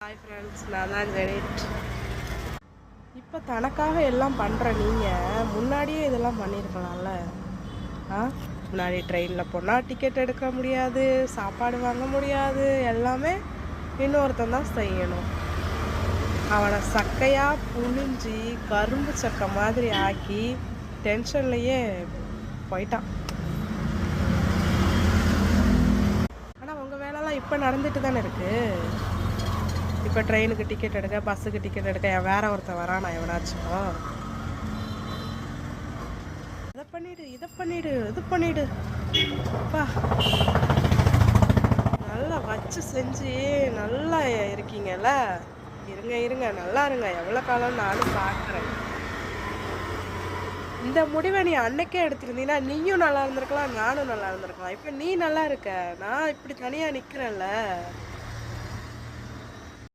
Hi friends, நான் தான் Zenit. இப்போ தனக்காக எல்லாம் பண்ணுற நீங்கள் முன்னாடியே இதெல்லாம் பண்ணியிருக்கலாம்ல. முன்னாடி ட்ரெயினில் போனால் டிக்கெட் எடுக்க முடியாது, சாப்பாடு வாங்க முடியாது, எல்லாமே இன்னொருத்தன் தான் செய்யணும். அவனை சக்கையாக புழிஞ்சி கரும்பு சக்கை மாதிரி ஆக்கி டென்ஷன்லையே போயிட்டான். ஆனால் உங்கள் வேலைலாம் இப்போ நடந்துட்டு தானே இருக்குது. இப்போ ட்ரெயினுக்கு டிக்கெட் எடுக்க, பஸ்ஸுக்கு டிக்கெட் எடுக்க வேற ஒருத்தன் வரானா எவனாச்சும்? இதை பண்ணிடு, இதை பண்ணிடு, இது பண்ணிடு. அப்பா, நல்லா வச்சு செஞ்சு நல்லா இருக்கீங்கல்ல. இருங்க இருங்க, நல்லா இருங்க. எவ்வளோ காலம் நானும் பார்க்குறேன். இந்த முடிவை நீ அன்னைக்கே எடுத்திருந்தீங்கன்னா நீயும் நல்லா இருந்திருக்கலாம், நானும் நல்லா இருந்திருக்கலாம். இப்போ நீ நல்லா இருக்க, நான் இப்படி தனியாக நிற்கிறேன்ல.